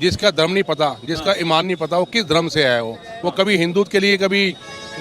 जिसका धर्म नहीं पता, जिसका ईमान नहीं पता, वो किस धर्म से है, वो कभी हिंदू के लिए कभी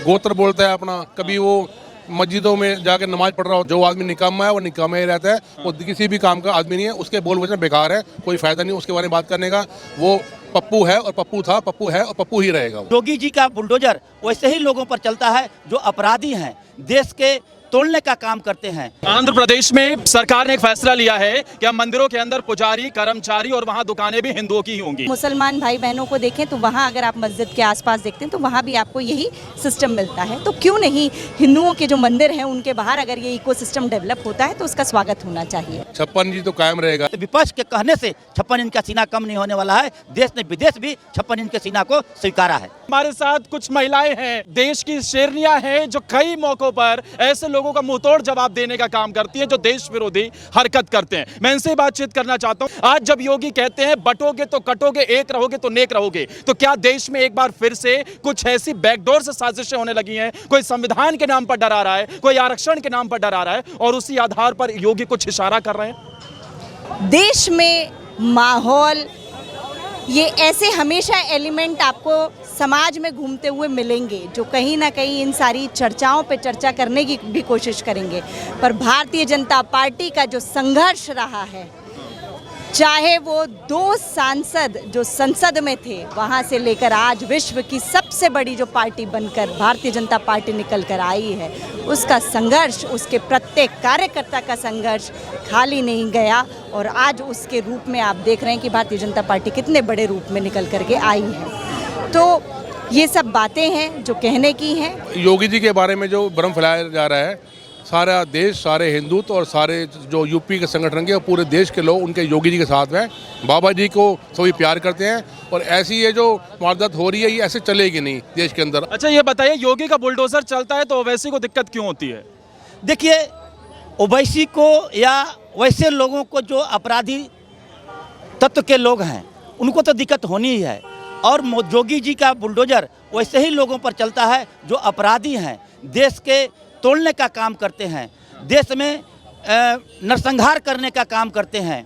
गोत्र बोलता है अपना, कभी वो मस्जिदों में जाकर नमाज पढ़ रहा हो। जो आदमी निकामा है वो निकामा ही रहता है, वो किसी भी काम का आदमी नहीं है, उसके बोल वचन बेकार है, कोई फायदा नहीं उसके बारे में बात करने का। वो पप्पू है और पप्पू था, पप्पू है और पप्पू ही रहेगा। योगी जी का बुलडोजर वैसे ही लोगों पर चलता है जो अपराधी हैं, देश के तोड़ने का काम करते हैं। आंध्र प्रदेश में सरकार ने एक फैसला लिया है कि अब मंदिरों के अंदर पुजारी, कर्मचारी और वहां दुकानें भी हिंदुओं की ही होंगी। मुसलमान भाई बहनों को देखें तो वहाँ अगर आप मस्जिद के आसपास देखते हैं तो वहाँ भी आपको यही सिस्टम मिलता है। तो क्यों नहीं हिंदुओं के जो मंदिर हैं उनके बाहर अगर ये इकोसिस्टम डेवलप होता है तो उसका स्वागत होना चाहिए। 56 इंच तो कायम रहेगा। विपक्ष के कहने से 56 इंच का सीना कम नहीं होने वाला है। देश ने विदेश भी 56 इंच के सीना को स्वीकारा है। हमारे साथ कुछ महिलाएं हैं, देश की शेरनियां हैं, जो कई मौकों पर ऐसे लोगों का मुंहतोड़ जवाब देने का काम करती है जो देश विरोधी हरकत करते हैं। मैं इनसे बातचीत करना चाहता हूं। आज जब योगी कहते हैं बटोगे तो कटोगे, एक रहोगे तो नेक रहोगे, तो क्या देश में एक बार फिर से कुछ ऐसी बैकडोर से साजिशें होने लगी हैं? कोई संविधान के नाम पर डरा रहा है, कोई आरक्षण के नाम पर डरा रहा है और उसी आधार पर योगी कुछ इशारा कर रहे हैं? देश में माहौल ये ऐसे हमेशा एलिमेंट आपको समाज में घूमते हुए मिलेंगे जो कहीं ना कहीं इन सारी चर्चाओं पे चर्चा करने की भी कोशिश करेंगे। पर भारतीय जनता पार्टी का जो संघर्ष रहा है, चाहे वो 2 सांसद जो संसद में थे वहाँ से लेकर आज विश्व की सबसे बड़ी जो पार्टी बनकर भारतीय जनता पार्टी निकल कर आई है, उसका संघर्ष, उसके प्रत्येक कार्यकर्ता का संघर्ष खाली नहीं गया। और आज उसके रूप में आप देख रहे हैं कि भारतीय जनता पार्टी कितने बड़े रूप में निकल करके आई है। तो ये सब बातें हैं जो कहने की हैं। योगी जी के बारे में जो भ्रम फैलाया जा रहा है, सारा देश, सारे हिंदुत्व और सारे जो यूपी के संगठन के और पूरे देश के लोग उनके योगी जी के साथ हैं। बाबा जी को सभी प्यार करते हैं और ऐसी ये जो वारदात हो रही है ये ऐसे चलेगी नहीं देश के अंदर। अच्छा ये बताइए, योगी का बुलडोजर चलता है तो ओवैसी को दिक्कत क्यों होती है? देखिए, ओवैसी को या वैसे लोगों को जो अपराधी तत्व के लोग हैं उनको तो दिक्कत होनी ही है। और योगी जी का बुलडोजर वैसे ही लोगों पर चलता है जो अपराधी हैं, देश के तोड़ने का काम करते हैं, देश में नरसंहार करने का काम करते हैं,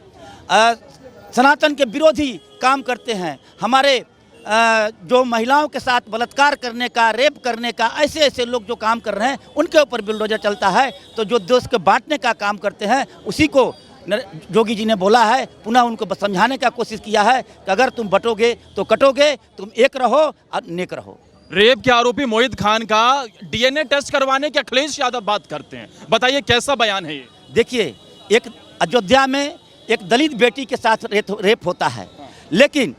सनातन के विरोधी काम करते हैं, हमारे जो महिलाओं के साथ बलात्कार करने का, रेप करने का, ऐसे ऐसे लोग जो काम कर रहे हैं उनके ऊपर बुलडोजर चलता है। तो जो देश को बांटने का काम करते हैं उसी को योगी जी ने बोला है, पुनः उनको समझाने का कोशिश किया है कि अगर तुम बटोगे तो कटोगे, तुम एक रहो और नेक रहो। रेप के आरोपी मोहित खान का डीएनए टेस्ट करवाने की अखिलेश यादव बात करते हैं, बताइए कैसा बयान है ये? देखिए, एक अयोध्या में एक दलित बेटी के साथ रेप होता है, लेकिन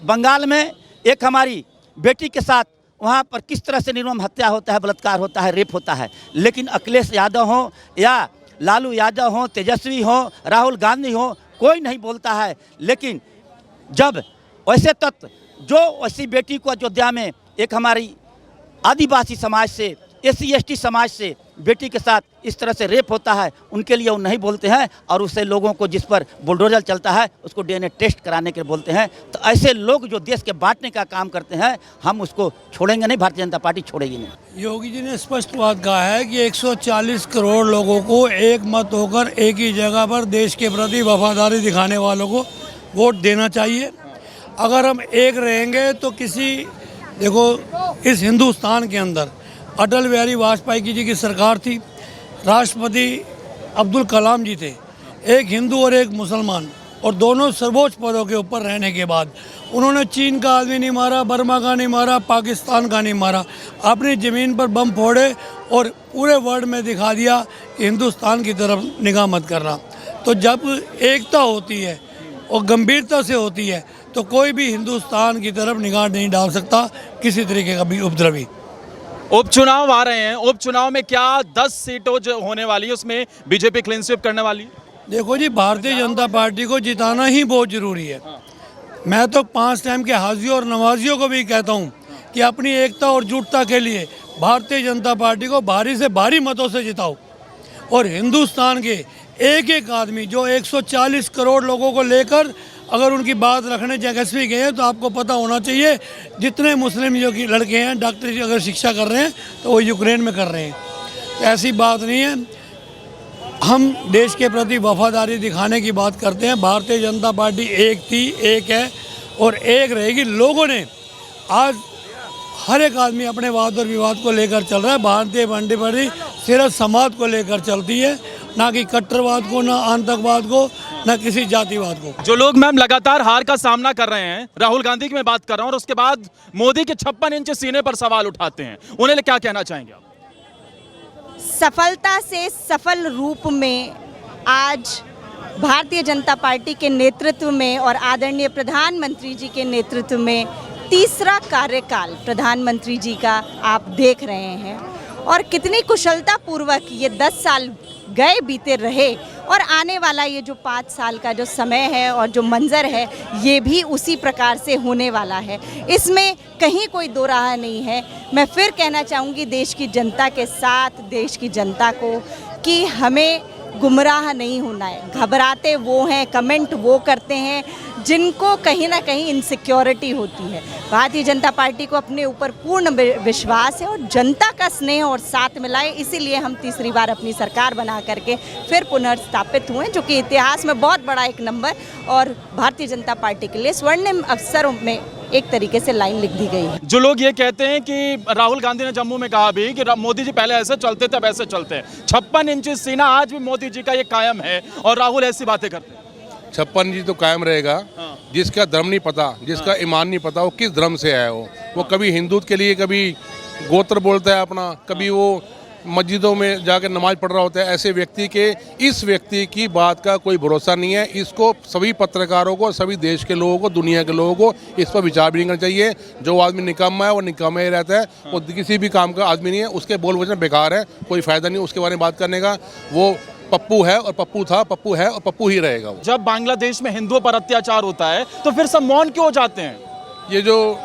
बंगाल में एक हमारी बेटी के साथ वहाँ पर किस तरह से निर्मम हत्या होता है, बलात्कार होता है, रेप होता है। लेकिन अखिलेश यादव हो या लालू यादव हो, तेजस्वी हो, राहुल गांधी हो, कोई नहीं बोलता है। लेकिन जब वैसे तत्व जो ऐसी बेटी को अयोध्या में एक हमारी आदिवासी समाज से, SC ST समाज से बेटी के साथ इस तरह से रेप होता है, उनके लिए वो नहीं बोलते हैं और उससे लोगों को जिस पर बुलडोजर चलता है उसको DNA टेस्ट कराने के लिए बोलते हैं। तो ऐसे लोग जो देश के बांटने का काम करते हैं हम उसको छोड़ेंगे नहीं, भारतीय जनता पार्टी छोड़ेगी नहीं। योगी जी ने स्पष्ट बात कहा है कि 140 करोड़ लोगों को एक मत होकर एक ही जगह पर देश के प्रति वफादारी दिखाने वालों को वोट देना चाहिए। अगर हम एक रहेंगे तो देखो, इस हिंदुस्तान के अंदर अटल बिहारी वाजपेयी जी की सरकार थी, राष्ट्रपति अब्दुल कलाम जी थे, एक हिंदू और एक मुसलमान, और दोनों सर्वोच्च पदों के ऊपर रहने के बाद उन्होंने चीन का आदमी नहीं मारा, बर्मा का नहीं मारा, पाकिस्तान का नहीं मारा, अपनी ज़मीन पर बम फोड़े और पूरे वर्ल्ड में दिखा दिया कि हिंदुस्तान की तरफ निगाह मत करना। तो जब एकता होती है और गंभीरता से होती है तो कोई भी हिंदुस्तान की तरफ निगाह नहीं डाल सकता किसी तरीके का भी उपद्रवी। उपचुनाव आ रहे हैं, उपचुनाव में क्या 10 सीटों जो होने वाली है उसमें बीजेपी क्लीन स्वीप करने वाली? देखो जी, भारतीय जनता पार्टी को जिताना ही बहुत ज़रूरी है। मैं तो 5 टाइम के हाजियों और नवाजियों को भी कहता हूँ कि अपनी एकता और जुटता के लिए भारतीय जनता पार्टी को भारी से भारी मतों से जिताओ और हिंदुस्तान के एक एक आदमी जो 140 करोड़ लोगों को लेकर अगर उनकी बात रखने जगस्वी गए हैं तो आपको पता होना चाहिए जितने मुस्लिम जो कि लड़के हैं डॉक्टरी अगर शिक्षा कर रहे हैं तो वो यूक्रेन में कर रहे हैं। तो ऐसी बात नहीं है, हम देश के प्रति वफादारी दिखाने की बात करते हैं। भारतीय जनता पार्टी एक थी, एक है और एक रहेगी। लोगों ने आज हर एक आदमी अपने वाद और विवाद को लेकर चल रहा है। भारतीय जनता पार्टी सिर्फ समाज को लेकर चलती है, ना कि कट्टरवाद को, ना आतंकवाद को, ना किसी जातिवाद को। जो लोग मैम लगातार हार का सामना कर रहे हैं, राहुल गांधी की मैं बात कर रहा हूं, और उसके बाद मोदी के 56 इंच सीने पर सवाल उठाते हैं, उन्हें क्या कहना चाहेंगे आप? सफलता से सफल रूप में आज भारतीय जनता पार्टी के नेतृत्व में और आदरणीय प्रधानमंत्री जी के नेतृत्व में तीसरा कार्यकाल प्रधानमंत्री जी का आप देख रहे हैं, और कितनी कुशलता पूर्वक ये 10 साल गए बीते रहे, और आने वाला ये जो 5 साल का जो समय है और जो मंजर है, ये भी उसी प्रकार से होने वाला है। इसमें कहीं कोई दो राह नहीं है। मैं फिर कहना चाहूँगी देश की जनता के साथ, देश की जनता को, कि हमें गुमराह नहीं होना है। घबराते वो हैं, कमेंट वो करते हैं जिनको कहीं ना कहीं इनसिक्योरिटी होती है। भारतीय जनता पार्टी को अपने ऊपर पूर्ण विश्वास है और जनता का स्नेह और साथ मिलाए, इसीलिए हम तीसरी बार अपनी सरकार बना करके फिर पुनर्स्थापित हुए, जो कि इतिहास में बहुत बड़ा एक नंबर और भारतीय जनता पार्टी के लिए स्वर्णिम अवसरों में एक तरीके से लाइन लिख दी गई है। जो लोग ये कहते हैं कि राहुल गांधी ने जम्मू में कहा भी कि मोदी जी पहले ऐसे चलते थे, अब ऐसे चलते हैं, 56 इंच सीना आज भी मोदी जी का ये कायम है, और राहुल ऐसी बातें करते हैं। 56 जी तो कायम रहेगा। जिसका धर्म नहीं पता, जिसका ईमान नहीं पता, वो किस धर्म से आया हो, वो कभी हिंदुत्व के लिए कभी गोत्र बोलता है अपना, कभी वो मस्जिदों में जाकर नमाज पढ़ रहा होता है। ऐसे व्यक्ति के, इस व्यक्ति की बात का कोई भरोसा नहीं है। इसको सभी पत्रकारों को, सभी देश के लोगों को, दुनिया के लोगों को इस पर विचार भी नहीं करना चाहिए। जो आदमी निकम्मा है वो निकम्मा ही रहता है, वो किसी भी काम का आदमी नहीं है। उसके बोल वचन बेकार है, कोई फायदा नहीं उसके बारे में बात करने का। वो पप्पू है और पप्पू था, पप्पू है और पप्पू ही रहेगा वो। जब बांग्लादेश में हिंदुओं पर अत्याचार होता है तो फिर सब मौन क्यों हो जाते हैं? ये जो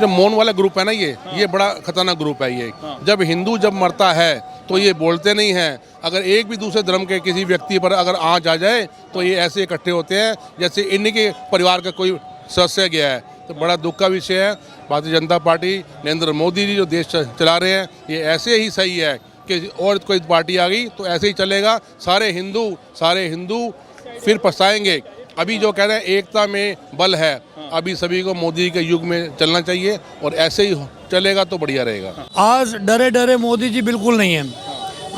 मौन वाला ग्रुप है ना, ये बड़ा खतरनाक ग्रुप है। ये जब हिंदू जब मरता है तो ये बोलते नहीं हैं। अगर एक भी दूसरे धर्म के किसी व्यक्ति पर अगर आँच आ जाए तो ये ऐसे इकट्ठे होते हैं जैसे इन्हीं के परिवार का कोई सदस्य गया है। तो बड़ा दुख का विषय है। भारतीय जनता पार्टी, नरेंद्र मोदी जी जो देश चला रहे हैं, ये ऐसे ही सही है कि और कोई पार्टी आ गई तो ऐसे ही चलेगा। सारे हिंदू फिर पछताएंगे। अभी जो कह रहे हैं एकता में बल है, अभी सभी को मोदी के युग में चलना चाहिए और ऐसे ही चलेगा तो बढ़िया रहेगा। आज डरे डरे मोदी जी बिल्कुल नहीं है।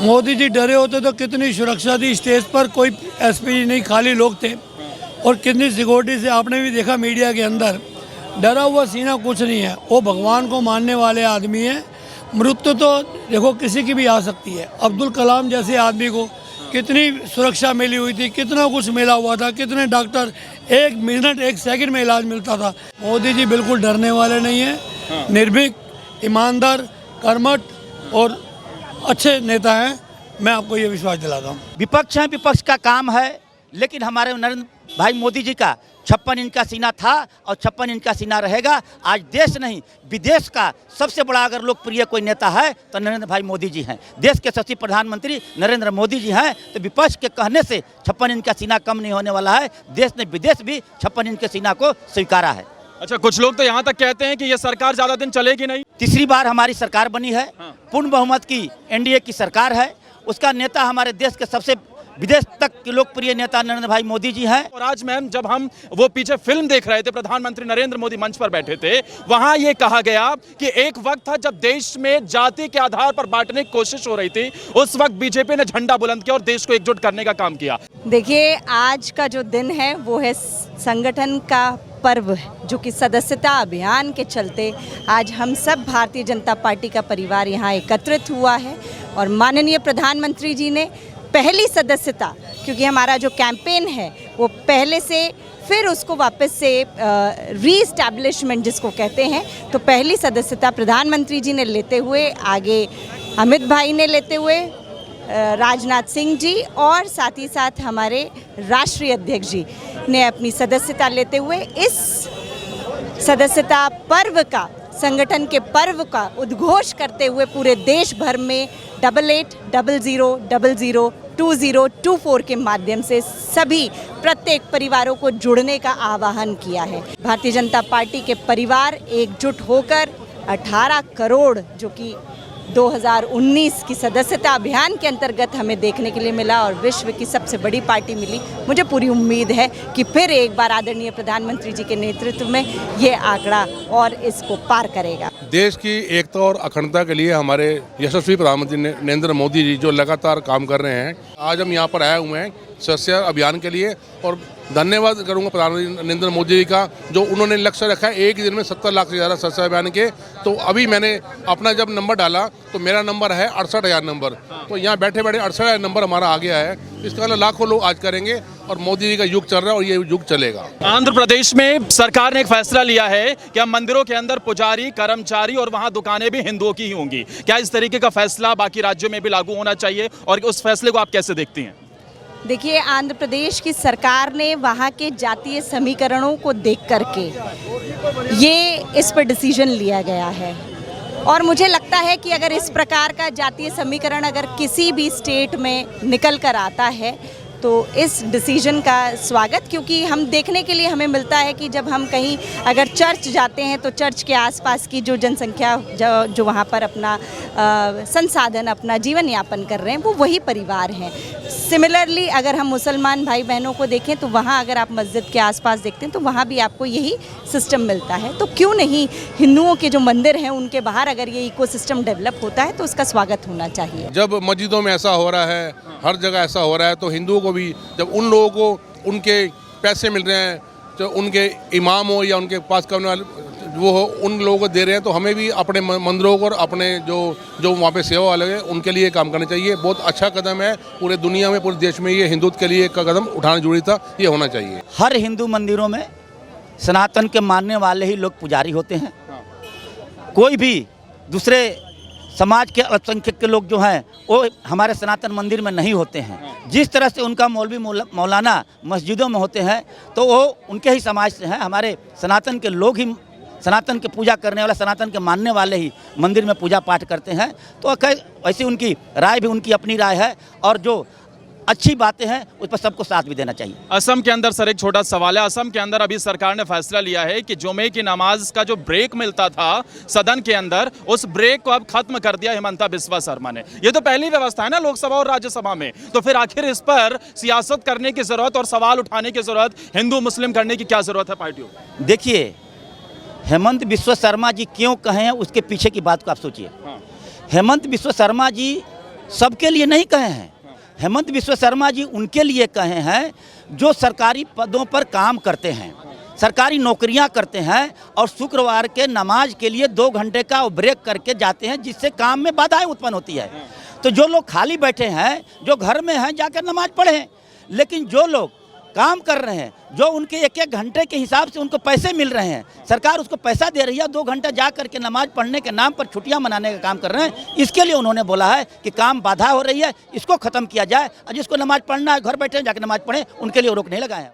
मोदी जी डरे होते तो कितनी सुरक्षा थी स्टेज पर, कोई एसपी नहीं, खाली लोग थे, और कितनी सिक्योरिटी से आपने भी देखा मीडिया के अंदर। डरा हुआ सीना कुछ नहीं है। वो भगवान को मानने वाले आदमी है। मृत्यु तो देखो किसी की भी आ सकती है। अब्दुल कलाम जैसे आदमी को कितनी सुरक्षा मिली हुई थी, कितना कुछ मिला हुआ था, कितने डॉक्टर, 1 मिनट 1 सेकंड में इलाज मिलता था। मोदी जी बिल्कुल डरने वाले नहीं हैं। निर्भीक, ईमानदार, कर्मठ और अच्छे नेता हैं। मैं आपको ये विश्वास दिलाता हूँ। विपक्ष है, विपक्ष का काम है, लेकिन हमारे नरेंद्र भाई मोदी जी का 56 इंच का सीना था और 56 इंच का सीना रहेगा। आज देश नहीं विदेश का सबसे बड़ा अगर लोकप्रिय कोई नेता है तो नरेंद्र भाई मोदी जी हैं। देश के सचिव प्रधानमंत्री नरेंद्र मोदी जी हैं। तो विपक्ष के कहने से 56 इंच का सीना कम नहीं होने वाला है। देश ने विदेश भी 56 इंच के सीना को स्वीकारा है। अच्छा, कुछ लोग तो यहाँ तक कहते हैं कि ये सरकार ज्यादा दिन चलेगी नहीं। तीसरी बार हमारी सरकार बनी है, पूर्ण बहुमत की एनडीए की सरकार है। उसका नेता हमारे देश के सबसे विदेश तक के लोकप्रिय नेता नरेंद्र भाई मोदी जी हैं। और आज मैम जब हम वो पीछे फिल्म देख रहे थे, प्रधानमंत्री नरेंद्र मोदी मंच पर बैठे थे, वहां ये कहा गया कि एक वक्त था जब देश में जाति के आधार पर बांटने की कोशिश हो रही थी। उस वक्त बीजेपी ने झंडा बुलंद किया और देश को एकजुट करने का काम किया। देखिए, आज का जो दिन है वो है संगठन का पर्व, जो कि सदस्यता अभियान के चलते आज हम सब भारतीय जनता पार्टी का परिवार यहाँ एकत्रित हुआ है। और माननीय प्रधानमंत्री जी ने पहली सदस्यता, क्योंकि हमारा जो कैंपेन है वो पहले से फिर उसको वापस से रीस्टैब्लिशमेंट जिसको कहते हैं, तो पहली सदस्यता प्रधानमंत्री जी ने लेते हुए, आगे अमित भाई ने लेते हुए, राजनाथ सिंह जी और साथ ही साथ हमारे राष्ट्रीय अध्यक्ष जी ने अपनी सदस्यता लेते हुए इस सदस्यता पर्व का, संगठन के पर्व का उद्घोष करते हुए पूरे देश भर में 8800002024 के माध्यम से सभी प्रत्येक परिवारों को जुड़ने का आह्वान किया है। भारतीय जनता पार्टी के परिवार एकजुट होकर 18 करोड़, जो कि 2019 की सदस्यता अभियान के अंतर्गत हमें देखने के लिए मिला और विश्व की सबसे बड़ी पार्टी मिली। मुझे पूरी उम्मीद है कि फिर एक बार आदरणीय प्रधानमंत्री जी के नेतृत्व में ये आंकड़ा और इसको पार करेगा। देश की एकता और अखंडता के लिए हमारे यशस्वी प्रधानमंत्री नरेंद्र मोदी जी जो लगातार काम कर रहे हैं, आज हम यहाँ पर आए हुए हैं सदस्यता अभियान के लिए। और धन्यवाद करूंगा प्रधानमंत्री नरेंद्र मोदी जी का, जो उन्होंने लक्ष्य रखा है एक ही दिन में 70 लाख से ज़्यादा सदस्यता अभियान के। तो अभी मैंने अपना जब नंबर डाला तो मेरा नंबर है 68,000 नंबर। तो यहाँ बैठे बैठे 68,000 नंबर हमारा आ गया है। इसका मतलब लाखों लोग आज करेंगे और मोदी जी का युग चल रहा है और ये युग चलेगा। आंध्र प्रदेश में सरकार ने एक फैसला लिया है कि हम मंदिरों के अंदर पुजारी, कर्मचारी और वहां दुकानें भी हिंदुओं की ही होंगी। क्या इस तरीके का फैसला बाकी राज्यों में भी लागू होना चाहिए और उस फैसले को आप कैसे देखती हैं? देखिए, आंध्र प्रदेश की सरकार ने वहाँ के जातीय समीकरणों को देख करके ये इस पर डिसीजन लिया गया है और मुझे लगता है कि अगर इस प्रकार का जातीय समीकरण अगर किसी भी स्टेट में निकल कर आता है तो इस डिसीजन का स्वागत, क्योंकि हम देखने के लिए हमें मिलता है कि जब हम कहीं अगर चर्च जाते हैं तो चर्च के आसपास की जो जनसंख्या जो वहाँ पर अपना संसाधन, अपना जीवन यापन कर रहे हैं, वो वही परिवार हैं। सिमिलरली अगर हम मुसलमान भाई बहनों को देखें तो वहाँ अगर आप मस्जिद के आसपास देखते हैं तो वहाँ भी आपको यही सिस्टम मिलता है। तो क्यों नहीं हिंदुओं के जो मंदिर हैं उनके बाहर अगर ये इकोसिस्टम डेवलप होता है तो उसका स्वागत होना चाहिए। जब मस्जिदों में ऐसा हो रहा है, हर जगह ऐसा हो रहा है, तो हिंदुओं को भी जब उन लोगों को उनके पैसे मिल रहे हैं, जो उनके इमाम हो या उनके पास करने वाले वो हो, उन लोगों को दे रहे हैं, तो हमें भी अपने मंदिरों को और अपने जो वहाँ पे सेवा वाले हैं उनके लिए काम करना चाहिए। बहुत अच्छा कदम है, पूरे दुनिया में, पूरे देश में ये हिंदुत्व के लिए एक कदम उठाना जरूरी था, ये होना चाहिए। हर हिंदू मंदिरों में सनातन के मानने वाले ही लोग पुजारी होते हैं। कोई भी दूसरे समाज के अल्पसंख्यक के लोग जो हैं वो हमारे सनातन मंदिर में नहीं होते हैं। जिस तरह से उनका मौलवी मौलाना मस्जिदों में होते हैं तो वो उनके ही समाज से हैं। हमारे सनातन के लोग ही, सनातन के पूजा करने वाला, सनातन के मानने वाले ही मंदिर में पूजा पाठ करते हैं। तो ऐसी उनकी राय भी उनकी अपनी राय है और जो अच्छी बातें हैं उस पर सबको साथ भी देना चाहिए। असम के अंदर सर एक छोटा सवाल है। असम के अंदर अभी सरकार ने फैसला लिया है कि जुमे की नमाज का जो ब्रेक मिलता था सदन के अंदर, उस ब्रेक को अब खत्म कर दिया हिमंता बिस्वा शर्मा ने। ये तो पहली व्यवस्था है ना लोकसभा और राज्यसभा में, तो फिर आखिर इस पर सियासत करने की जरूरत और सवाल उठाने की जरूरत, हिंदू मुस्लिम करने की क्या जरूरत है पार्टियों को? देखिए, हेमंत बिस्वा शर्मा जी क्यों कहे हैं उसके पीछे की बात को आप सोचिए। हेमंत बिस्वा शर्मा जी सबके लिए नहीं कहे हैं। हेमंत बिस्वा शर्मा जी उनके लिए कहे हैं जो सरकारी पदों पर काम करते हैं, सरकारी नौकरियां करते हैं और शुक्रवार के नमाज के लिए 2 घंटे का ब्रेक करके जाते हैं, जिससे काम में बाधाएं उत्पन्न होती है। तो जो लोग खाली बैठे हैं, जो घर में हैं, जाकर नमाज पढ़ें। लेकिन जो लोग काम कर रहे हैं, जो उनके 1-1 घंटे के हिसाब से उनको पैसे मिल रहे हैं, सरकार उसको पैसा दे रही है, 2 घंटा जा करके नमाज पढ़ने के नाम पर छुट्टियां मनाने का काम कर रहे हैं। इसके लिए उन्होंने बोला है कि काम बाधा हो रही है, इसको खत्म किया जाए और जिसको नमाज पढ़ना है घर बैठे जाकर नमाज पढ़ें, उनके लिए रोक नहीं लगाए हैं।